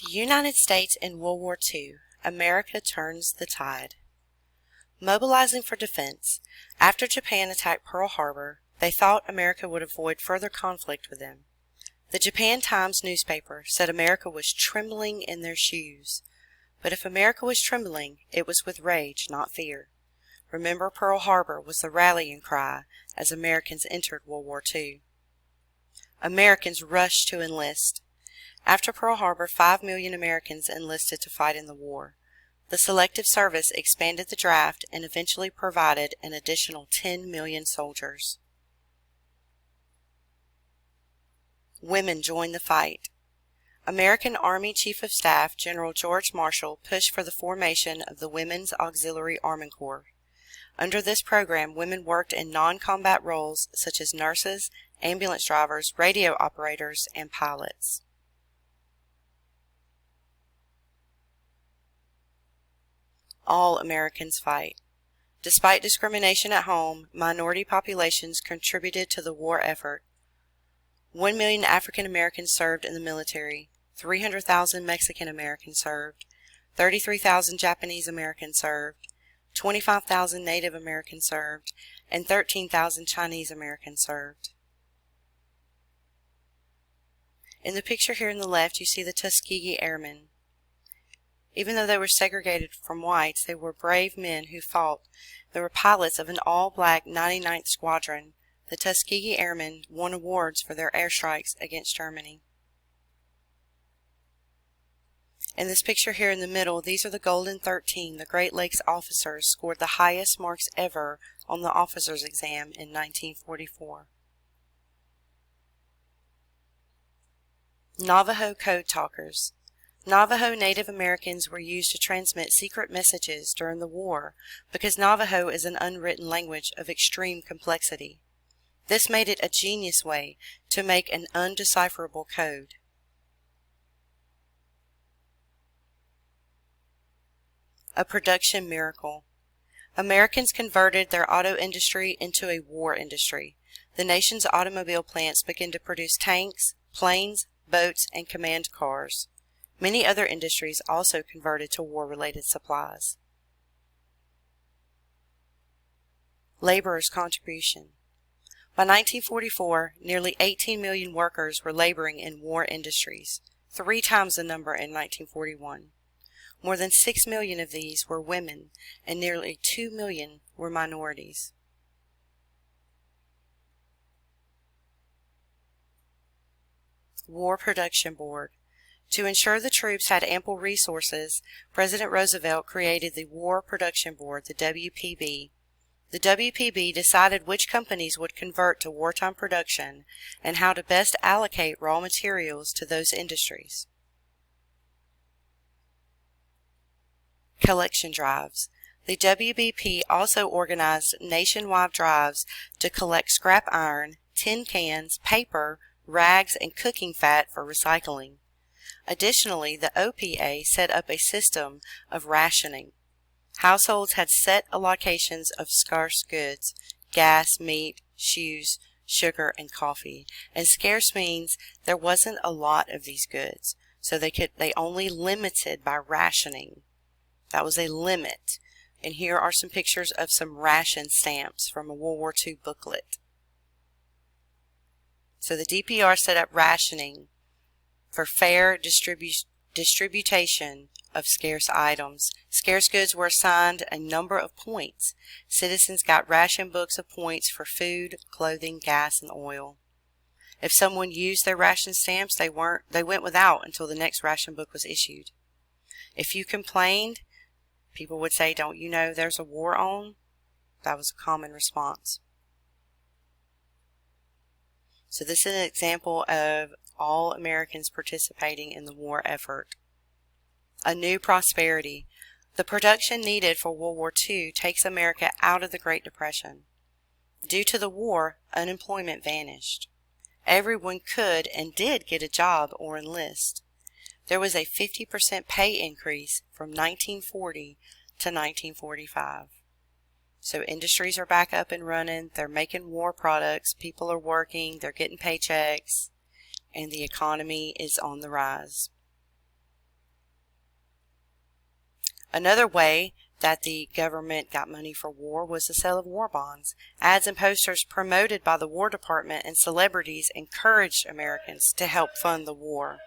United States in World War II, America turns the tide. Mobilizing for defense, after Japan attacked Pearl Harbor, they thought America would avoid further conflict with them. The Japan Times newspaper said America was trembling in their shoes. But if America was trembling, it was with rage, not fear. Remember, Pearl Harbor was the rallying cry as Americans entered World War II. Americans rushed to enlist. After Pearl Harbor, 5 million Americans enlisted to fight in the war. The Selective Service expanded the draft and eventually provided an additional 10 million soldiers. Women joined the fight. American Army Chief of Staff General George Marshall pushed for the formation of the Women's Auxiliary Army Corps. Under this program, women worked in non-combat roles such as nurses, ambulance drivers, radio operators, and pilots. All Americans fight. Despite discrimination at home, minority populations contributed to the war effort. 1 million African Americans served in the military, 300,000 Mexican Americans served, 33,000 Japanese Americans served, 25,000 Native Americans served, and 13,000 Chinese Americans served. In the picture here on the left, you see the Tuskegee Airmen. Even though they were segregated from whites, they were brave men who fought. They were pilots of an all-black 99th Squadron. The Tuskegee Airmen won awards for their airstrikes against Germany. In this picture here in the middle, these are the Golden 13. The Great Lakes officers scored the highest marks ever on the officers' exam in 1944. Navajo Code Talkers. Navajo Native Americans were used to transmit secret messages during the war because Navajo is an unwritten language of extreme complexity. This made it a genius way to make an undecipherable code. A production miracle. Americans converted their auto industry into a war industry. The nation's automobile plants began to produce tanks, planes, boats, and command cars. Many other industries also converted to war-related supplies. Laborers' contribution. By 1944, nearly 18 million workers were laboring in war industries, 3 times the number in 1941. More than 6 million of these were women, and nearly 2 million were minorities. War Production Board. To ensure the troops had ample resources, President Roosevelt created the War Production Board, the WPB. The WPB decided which companies would convert to wartime production and how to best allocate raw materials to those industries. Collection drives. The WBP also organized nationwide drives to collect scrap iron, tin cans, paper, rags, and cooking fat for recycling. Additionally, the OPA set up a system of rationing. Households had set allocations of scarce goods, gas, meat, shoes, sugar, and coffee. And scarce means there wasn't a lot of these goods, so they only limited by rationing. That was a limit. And here are some pictures of some ration stamps from a World War II booklet. So the DPR set up rationing for fair distribution of scarce items. Scarce goods were assigned a number of points. Citizens got ration books of points for food, clothing, gas, and oil. If someone used their ration stamps, they went without until the next ration book was issued. If you complained, people would say, "Don't you know there's a war on?" That was a common response. So this is an example of all Americans participating in the war effort. A new prosperity. The production needed for World War II takes America out of the Great Depression. Due to the war, unemployment vanished. Everyone could and did get a job or enlist. There was a 50% pay increase from 1940 to 1945. So industries are back up and running. They're making war products. People are working. They're getting paychecks. And the economy is on the rise. Another way that the government got money for war was the sale of war bonds. Ads and posters promoted by the War Department and celebrities encouraged Americans to help fund the war.